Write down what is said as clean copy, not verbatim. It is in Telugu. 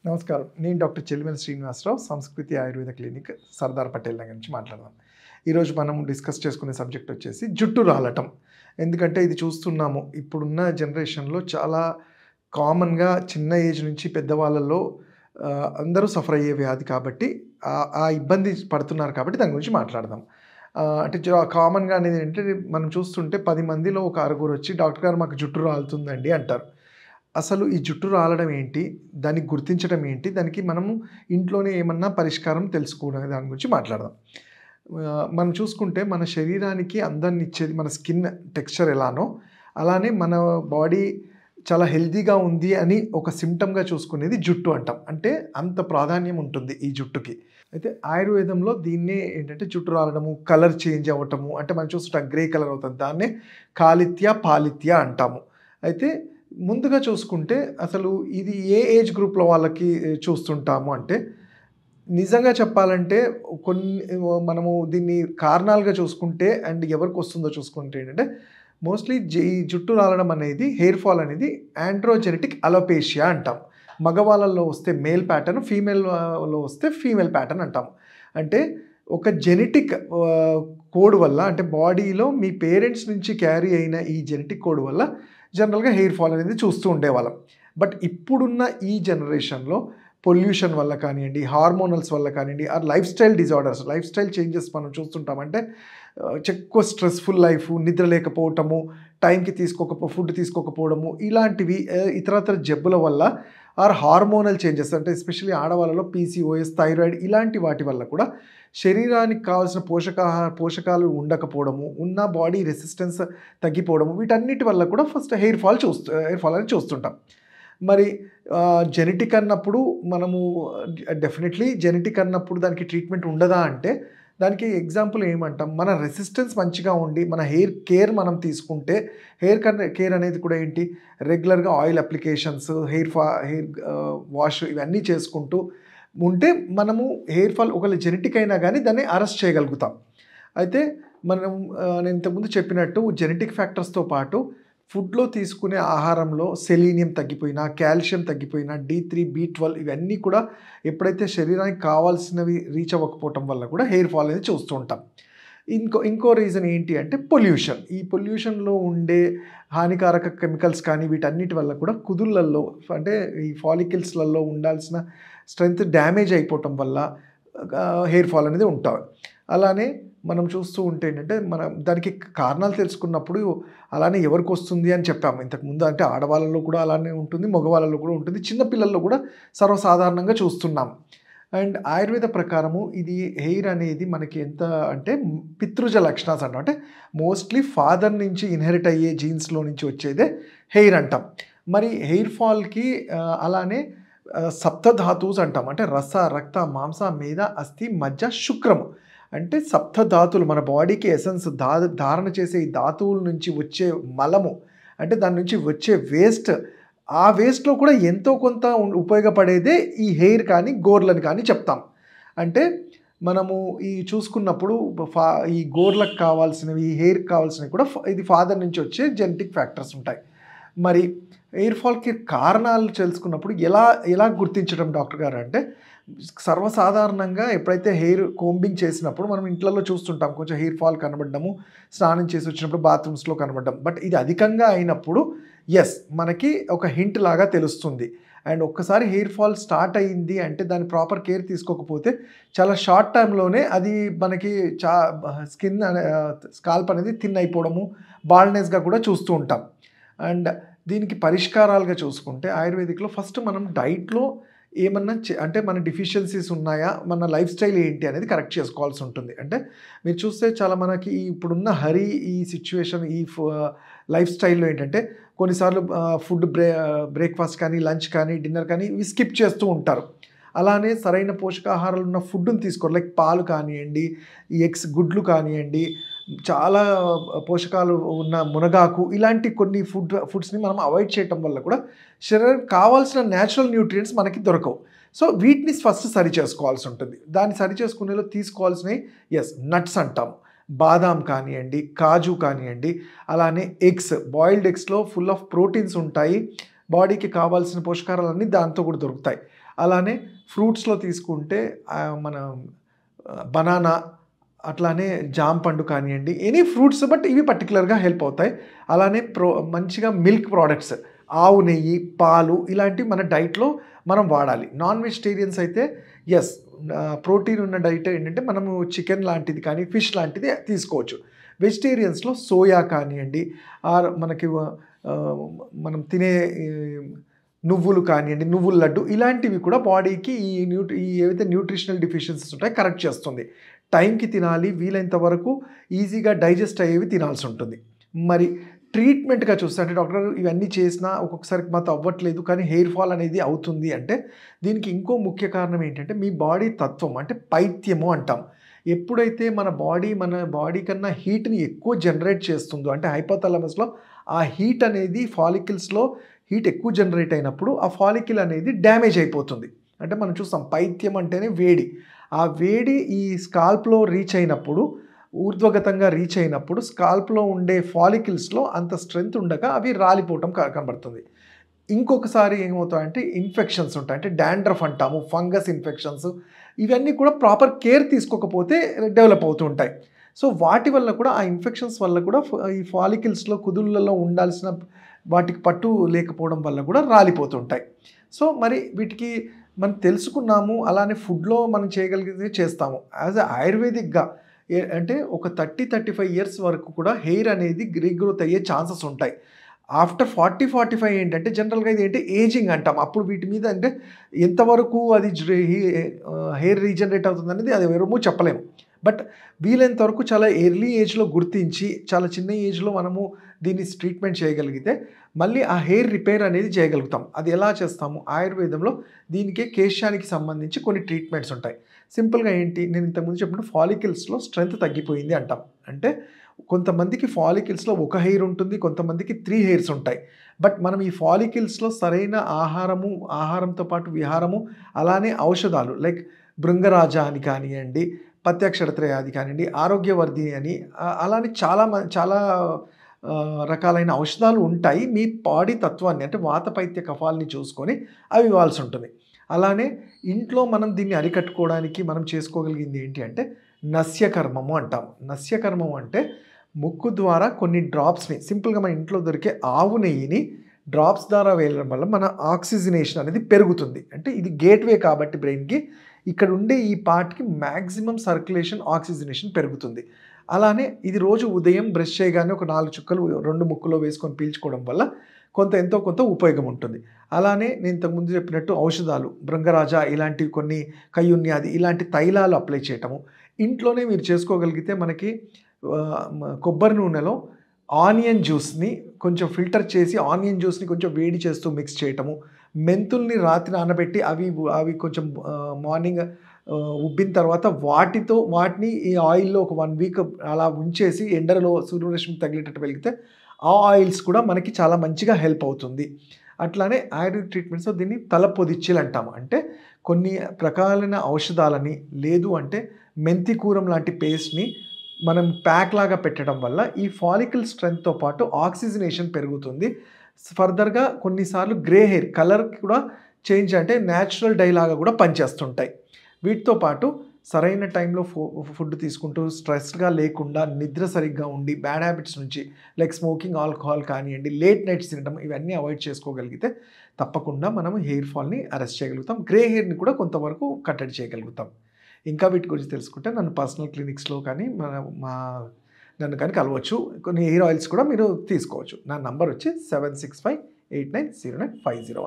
నమస్కారం. నేను డాక్టర్ చెల్లిమేల శ్రీనివాసరావు, సంస్కృతి ఆయుర్వేద క్లినిక్, సర్దార్ పటేల్ నగర్ నుంచి మాట్లాడదాం. ఈరోజు మనం డిస్కస్ చేసుకునే సబ్జెక్ట్ వచ్చేసి జుట్టు రాలటం. ఎందుకంటే ఇది చూస్తున్నాము, ఇప్పుడున్న జనరేషన్‌లో చాలా కామన్‌గా చిన్న ఏజ్ నుంచి పెద్దవాళ్ళలో అందరూ సఫర్ అయ్యే వ్యాధి కాబట్టి ఆ ఇబ్బంది పడుతున్నారు కాబట్టి దాని గురించి మాట్లాడదాం. అంటే కామన్‌గా అనేది ఏంటంటే మనం చూస్తుంటే 10 మందిలో ఒక ఆరుగురు వచ్చి డాక్టర్ గారు మాకు జుట్టు రాలుతుందండి అంటారు. అసలు ఈ జుట్టు రాలడం ఏంటి? దాన్ని గుర్తించడం ఏంటి? దానికి మనము ఇంట్లోనే ఏమన్నా పరిష్కారం తెలుసుకోవడం దాని గురించి మాట్లాడదాం. మనం చూసుకుంటే మన శరీరానికి అందాన్నిచ్చేది మన స్కిన్ టెక్స్చర్ ఎలానో, అలానే మన బాడీ చాలా హెల్తీగా ఉంది అని ఒక సింప్టమ్‌గా చూసుకునేది జుట్టు అంటాం. అంటే అంత ప్రాధాన్యం ఉంటుంది ఈ జుట్టుకి. అయితే ఆయుర్వేదంలో దీన్నే ఏంటంటే జుట్టు రాలడము, కలర్ చేంజ్ అవ్వటము, అంటే మనం చూస్తుంటాం గ్రే కలర్ అవుతుంది. దాన్నే కాలిత్య, పాలిత్య అంటాము. అయితే ముందుగా చూసుకుంటే అసలు ఇది ఏ ఏజ్ గ్రూప్‌లో వాళ్ళకి చూస్తుంటాము అంటే, నిజంగా చెప్పాలంటే కొన్ని మనము దీన్ని కారణాలుగా చూసుకుంటే అండ్ ఎవరికొస్తుందో చూసుకుంటే ఏంటంటే, మోస్ట్‌లీ ఈ జుట్టు రాలడం అనేది, హెయిర్ ఫాల్ అనేది ఆండ్రోజెనెటిక్ అలోపేషియా అంటాం. మగవాళ్ళలో వస్తే మేల్ ప్యాటర్న్, ఫీమేల్‌లో వస్తే ఫీమేల్ ప్యాటర్న్ అంటాం. అంటే ఒక జెనెటిక్ కోడ్ వల్ల, అంటే బాడీలో మీ పేరెంట్స్ నుంచి క్యారీ అయిన ఈ జెనెటిక్ కోడ్ వల్ల జనరల్‌గా హెయిర్ ఫాల్ అనేది చూస్తూ ఉండేవాళ్ళం. బట్ ఇప్పుడున్న ఈ జనరేషన్‌లో పొల్యూషన్ వల్ల కానియండి, హార్మోనల్స్ వల్ల కానియండి, life style disorders, life style changes మనం చూస్తుంటాం. అంటే ఎక్కువ స్ట్రెస్‌ఫుల్ లైఫు, నిద్ర లేకపోవటము, టైంకి ఫుడ్ తీసుకోకపోవడము, ఇలాంటివి ఇతరత్ర జబ్బుల వల్ల హార్మోనల్ చేంజెస్, అంటే ఎస్పెషల్లీ ఆడవాళ్ళలో పీసీఓఎస్, థైరాయిడ్ ఇలాంటి వాటి వల్ల కూడా శరీరానికి కావాల్సిన పోషకాలు ఉండకపోవడము, ఉన్న బాడీ రెసిస్టెన్స్ తగ్గిపోవడము, వీటన్నిటి వల్ల కూడా ఫస్ట్ హెయిర్ ఫాల్ అనేది చూస్తుంటాం. మరి జెనెటిక్ అన్నప్పుడు మనము డెఫినెట్లీ జెనెటిక్ అన్నప్పుడు దానికి ట్రీట్మెంట్ ఉండదా అంటే, దానికి ఎగ్జాంపుల్ ఏమంటాం, మన రెసిస్టెన్స్ మంచిగా ఉండి మన హెయిర్ కేర్ మనం తీసుకుంటే, హెయిర్ కేర్ అనేది కూడా ఏంటి, రెగ్యులర్‌గా ఆయిల్ అప్లికేషన్స్, హెయిర్ వాష్ ఇవన్నీ చేసుకుంటూ ఉంటే మనము హెయిర్ ఫాల్ ఒకవేళ జెనెటిక్ అయినా కానీ దాన్ని అరెస్ట్ చేయగలుగుతాం. అయితే మనం నేను ఇంతకుముందు చెప్పినట్టు జెనెటిక్ ఫ్యాక్టర్స్‌తో పాటు ఫుడ్‌లో తీసుకునే ఆహారంలో సెలీనియం తగ్గిపోయినా, కాల్షియం తగ్గిపోయినా, D3, B12 ఇవన్నీ కూడా ఎప్పుడైతే శరీరానికి కావాల్సినవి రీచ్ అవ్వకపోవటం వల్ల కూడా హెయిర్ ఫాల్ అనేది చూస్తూ ఉంటాం. ఇంకో రీజన్ ఏంటి అంటే పొల్యూషన్. ఈ పొల్యూషన్‌లో ఉండే హానికారక కెమికల్స్ కానీ వీటన్నిటి వల్ల కూడా కుదుళ్ళల్లో, అంటే ఈ ఫాలికల్స్‌లలో ఉండాల్సిన స్ట్రెంత్ డ్యామేజ్ అయిపోవటం వల్ల హెయిర్ ఫాల్ అనేది ఉంటాయి. అలానే మనం చూస్తూ ఉంటే ఏంటంటే, మనం దానికి కారణాలు తెలుసుకున్నప్పుడు అలానే ఎవరికొస్తుంది అని చెప్పాము ఇంతకుముందు. అంటే ఆడవాళ్ళలో కూడా అలానే ఉంటుంది, మగవాళ్ళలో కూడా ఉంటుంది, చిన్న పిల్లల్లో కూడా సర్వసాధారణంగా చూస్తున్నాం. అండ్ ఆయుర్వేద ప్రకారము ఇది హెయిర్ అనేది మనకి ఎంత అంటే పితృజ లక్షణాస్ అంటాం. అంటే మోస్ట్‌లీ ఫాదర్ నుంచి ఇన్హెరిట్ అయ్యే జీన్స్‌లో నుంచి వచ్చేదే హెయిర్ అంటాం. మరి హెయిర్ ఫాల్‌కి అలానే సప్తధాతుస్ అంటాం. అంటే రస, రక్త, మాంస, మేద, అస్థి, మజ్జ, శుక్రము. అంటే సప్తధాతులు మన బాడీకి ఎసెన్స్ ధారణ చేసే ఈ ధాతువుల నుంచి వచ్చే మలము, అంటే దాని నుంచి వచ్చే వేస్ట్, ఆ వేస్ట్‌లో కూడా ఎంతో కొంత ఉపయోగపడేదే ఈ హెయిర్ కానీ, గోర్లని కానీ చెప్తాం. అంటే మనము ఈ చూసుకున్నప్పుడు ఈ గోర్లకు కావాల్సినవి, ఈ హెయిర్‌కి కావాల్సినవి కూడా ఇది ఫాదర్ నుంచి వచ్చే జెనెటిక్ ఫ్యాక్టర్స్ ఉంటాయి. మరి హెయిర్ ఫాల్‌కి కారణాలు తెలుసుకున్నప్పుడు ఎలా గుర్తించడం డాక్టర్ గారు అంటే, సర్వసాధారణంగా ఎప్పుడైతే హెయిర్ కోంబింగ్ చేసినప్పుడు మనం ఇంట్లలో చూస్తుంటాం, కొంచెం హెయిర్ ఫాల్ కనబడడము, స్నానం చేసి వచ్చినప్పుడు బాత్రూమ్స్‌లో కనబడడం. బట్ ఇది అధికంగా అయినప్పుడు మనకి ఒక హింట్ లాగా తెలుస్తుంది. అండ్ ఒక్కసారి హెయిర్ ఫాల్ స్టార్ట్ అయింది అంటే దాని ప్రాపర్ కేర్ తీసుకోకపోతే చాలా షార్ట్ టైమ్‌లోనే అది మనకి స్కాల్ప్ అనేది థిన్ అయిపోవడము, బాల్డ్‌నెస్‌గా కూడా చూస్తూ ఉంటాం. అండ్ దీనికి పరిష్కారాలుగా చూసుకుంటే ఆయుర్వేదిక్‌లో ఫస్ట్ మనం డైట్‌లో ఏమన్నా అంటే మన డెఫిషియన్సీస్ ఉన్నాయా, మన లైఫ్ స్టైల్ ఏంటి అనేది కరెక్ట్ చేసుకోవాల్సి ఉంటుంది. అంటే మీరు చూస్తే చాలా మనకి ఇప్పుడున్న ఈ సిట్యుయేషన్, లైఫ్ స్టైల్‌లో ఏంటంటే కొన్నిసార్లు బ్రేక్‌ఫాస్ట్ కానీ, లంచ్ కానీ, డిన్నర్ కానీ ఇవి స్కిప్ చేస్తూ ఉంటారు. అలానే సరైన పోషకాహారాలు ఉన్న ఫుడ్‌ని తీసుకోరు. లైక్ పాలు కానియండి, ఈ గుడ్లు కానియండి, చాలా పోషకాలు ఉన్న మునగాకు, ఇలాంటి కొన్ని ఫుడ్స్‌ని మనం అవాయిడ్ చేయటం వల్ల కూడా శరీరానికి కావాల్సిన న్యాచురల్ న్యూట్రియంట్స్ మనకి దొరకవు. సో వీటిని ఫస్ట్ సరి చేసుకోవాల్సి ఉంటుంది. దాన్ని సరి చేసుకునేలో తీసుకోవాల్సినవి నట్స్ అంటాం. బాదాం కానియండి, కాజు కానియండి, అలానే బాయిల్డ్ ఎగ్స్‌లో ఫుల్ ఆఫ్ ప్రోటీన్స్ ఉంటాయి. బాడీకి కావాల్సిన పోషకాహారాలన్నీ దాంతో కూడా దొరుకుతాయి. అలానే ఫ్రూట్స్‌లో తీసుకుంటే మన బనానా, అట్లానే జామ పండు కానియండి, ఎనీ ఫ్రూట్స్ బట్ ఇవి పర్టిక్యులర్‌గా హెల్ప్ అవుతాయి. అలానే మంచిగా మిల్క్ ప్రొడక్ట్స్, ఆవు నెయ్యి, పాలు ఇలాంటివి మన డైట్‌లో మనం వాడాలి. నాన్ వెజిటేరియన్స్ అయితే యెస్, ప్రోటీన్ ఉన్న డైట్ ఏంటంటే మనము చికెన్ లాంటిది కానీ, ఫిష్ లాంటిది తీసుకోవచ్చు. వెజిటేరియన్స్‌లో సోయా కానియండి, మనకి ఆహ్, మనం తినే ఈ నువ్వులు కానియండి, నువ్వుల లడ్డు ఇలాంటివి కూడా బాడీకి ఈ ఏవైతే న్యూట్రిషనల్ డెఫిషియన్సీస్ ఉంటాయో కరెక్ట్ చేస్తుంది. టైంకి తినాలి, వీలైనంత వరకు ఈజీగా డైజెస్ట్ అయ్యేవి తినాల్సి ఉంటుంది. మరి ట్రీట్మెంట్‌గా చూస్తే అంటే డాక్టర్ గారు ఇవన్నీ చేసినా ఒక్కొక్కసారి మాతో అవ్వట్లేదు కానీ హెయిర్ ఫాల్ అనేది అవుతుంది అంటే, దీనికి ఇంకో ముఖ్య కారణం ఏంటంటే మీ బాడీ తత్వం అంటే పైత్యము అంటాం. ఎప్పుడైతే మన బాడీ కన్నా హీట్‌ని ఎక్కువ జనరేట్ చేస్తుందో అంటే హైపోథాలమస్‌లో ఆ హీట్ అనేది ఫాలికల్స్‌లో హీట్ ఎక్కువ జనరేట్ అయినప్పుడు ఆ ఫాలికల్ అనేది డ్యామేజ్ అయిపోతుంది. అంటే మనం చూస్తాం పైత్యం అంటేనే వేడి. ఆ వేడి ఈ స్కాల్ప్‌లో రీచ్ అయినప్పుడు, ఊర్ధ్వగతంగా రీచ్ అయినప్పుడు స్కాల్ప్‌లో ఉండే ఫాలికల్స్‌లో అంత స్ట్రెంత్ ఉండక అవి రాలిపోవటం కనబడుతుంది. ఇంకొకసారి ఏమవుతాయంటే ఇన్ఫెక్షన్స్ ఉంటాయి. అంటే డాండ్రఫ్ అంటాము, ఫంగస్ ఇన్ఫెక్షన్స్ ఇవన్నీ కూడా ప్రాపర్ కేర్ తీసుకోకపోతే డెవలప్ అవుతూ ఉంటాయి. సో, వాటి వల్ల కూడా ఆ ఇన్ఫెక్షన్స్ వల్ల కూడా ఈ ఫాలికల్స్‌లో కుదుళ్ళలో ఉండాల్సిన వాటికి పట్టు లేకపోవడం వల్ల కూడా రాలిపోతుంటాయి. సో, మరి వీటికి మనం తెలుసుకున్నాము. అలానే ఫుడ్‌లో మనం చేయగలిగేది చేస్తాము. యాస్ ఎ ఆయుర్వేదిక్‌గా అంటే ఒక 35 ఇయర్స్ వరకు కూడా హెయిర్ అనేది రీగ్రోత్ అయ్యే ఛాన్సెస్ ఉంటాయి. ఆఫ్టర్ 45 ఏంటంటే జనరల్‌గా ఇదేంటి ఏజింగ్ అంటాం. అప్పుడు వీటి మీద అంటే ఎంతవరకు అది హెయిర్ రీజనరేట్ అవుతుందనేది అది ఎవరము చెప్పలేము. బట్ వీలైనంత వరకు చాలా ఎర్లీ ఏజ్‌లో గుర్తించి, చాలా చిన్న ఏజ్‌లో మనము దీన్ని ట్రీట్మెంట్ చేయగలిగితే, మళ్ళీ ఆ హెయిర్ రిపేర్ అనేది చేయగలుగుతాం. అది ఎలా చేస్తాము? ఆయుర్వేదంలో దీనికే కేశానికి సంబంధించి కొన్ని ట్రీట్మెంట్స్ ఉంటాయి. సింపుల్‌గా ఏంటి? నేను ఇంతకుముందు చెప్పినట్టు ఫాలికల్స్‌లో స్ట్రెంత్ తగ్గిపోయింది అంటాం. అంటే కొంతమందికి ఫాలికల్స్‌లో ఒక హెయిర్ ఉంటుంది. కొంతమందికి 3 హెయిర్స్ ఉంటాయి. బట్ మనం ఈ ఫాలికల్స్‌లో సరైన ఆహారంతో పాటు విహారము, అలానే ఔషధాలు లైక్ భృంగరాజ అని కానియండి, పత్యాక్షరత్రయాది కానియండి, ఆరోగ్యవర్ధి అని అలానే చాలా రకాలైన ఔషధాలు ఉంటాయి. మీ బాడీ తత్వాన్ని అంటే వాతపైత్య కఫాలని చూసుకొని అవి ఇవ్వాల్సి ఉంటుంది. అలానే ఇంట్లో మనం దీన్ని అరికట్టుకోవడానికి మనం చేసుకోగలిగింది ఏంటి అంటే నస్యకర్మము అంటాం. నస్యకర్మం అంటే ముక్కు ద్వారా కొన్ని డ్రాప్స్‌ని సింపుల్‌గా మన ఇంట్లో దొరికే ఆవు నెయ్యిని డ్రాప్స్ ద్వారా వేయడం వల్ల మన ఆక్సిజనేషన్ అనేది పెరుగుతుంది. అంటే ఇది గేట్‌వే కాబట్టి బ్రెయిన్‌కి ఇక్కడ ఉండే ఈ పార్ట్‌కి మాక్సిమం సర్క్యులేషన్, ఆక్సిజనేషన్ పెరుగుతుంది. అలానే ఇది రోజు ఉదయం బ్రష్ చేయగానే ఒక 4 చుక్కలు 2 ముక్కులో వేసుకొని పీల్చుకోవడం వల్ల ఎంతో కొంత ఉపయోగం ఉంటుంది. అలానే నేను ఇంతకుముందు చెప్పినట్టు ఔషధాలు, భృంగరాజ ఇలాంటివి కొన్ని కయ్యున్యాది ఇలాంటి తైలాలు అప్లై చేయటము. ఇంట్లోనే మీరు చేసుకోగలిగితే మనకి కొబ్బరి నూనెలో ఆనియన్ జ్యూస్‌ని కొంచెం ఫిల్టర్ చేసి ఆనియన్ జ్యూస్‌ని కొంచెం వేడి చేస్తూ మిక్స్ చేయటము. మెంతుల్ని రాత్రి నానబెట్టి అవి కొంచెం మార్నింగ్ ఉబ్బిన తర్వాత వాటిని ఈ ఆయిల్‌లో ఒక 1 వీక్ అలా ఉంచేసి ఎండలో సూర్యరశ్మి తగిలేటట్టు వెలిగితే ఆ ఆయిల్స్ కూడా మనకి చాలా మంచిగా హెల్ప్ అవుతుంది. అట్లానే ఆయుర్వేదిక్ ట్రీట్మెంట్స్‌లో దీన్ని తలపొదిచ్చిల్ అంటాము. అంటే కొన్ని రకాలైన ఔషధాలని లేదు అంటే మెంతి కూరం లాంటి పేస్ట్‌ని మనం ప్యాక్ లాగా పెట్టడం వల్ల ఈ ఫాలికల్ స్ట్రెంగ్త్‌తో పాటు ఆక్సిజనేషన్ పెరుగుతుంది. ఫర్దర్‌గా కొన్నిసార్లు గ్రే హెయిర్ కలర్ కూడా చేంజ్ అంటే నేచురల్ డై లాగా కూడా పనిచేస్తుంటాయి. వీటితో పాటు సరైన టైంలో ఫుడ్ తీసుకుంటూ స్ట్రెస్‌గా లేకుండా నిద్ర సరిగ్గా ఉండి బ్యాడ్ హ్యాబిట్స్ నుంచి లైక్ స్మోకింగ్, ఆల్కహాల్ కానియండి, లేట్ నైట్స్ తినడం ఇవన్నీ అవాయిడ్ చేసుకోగలిగితే తప్పకుండా మనం హెయిర్ ఫాల్‌ని అరెస్ట్ చేయగలుగుతాం. గ్రే హెయిర్‌ని కూడా కొంతవరకు కట్టడి చేయగలుగుతాం. ఇంకా వీటి గురించి తెలుసుకుంటే నన్ను పర్సనల్ క్లినిక్స్‌లో కానీ నన్ను కానీ కలవచ్చు. కొన్ని హెయిర్ ఆయిల్స్ కూడా మీరు తీసుకోవచ్చు. నా నంబర్ వచ్చి 7658909501.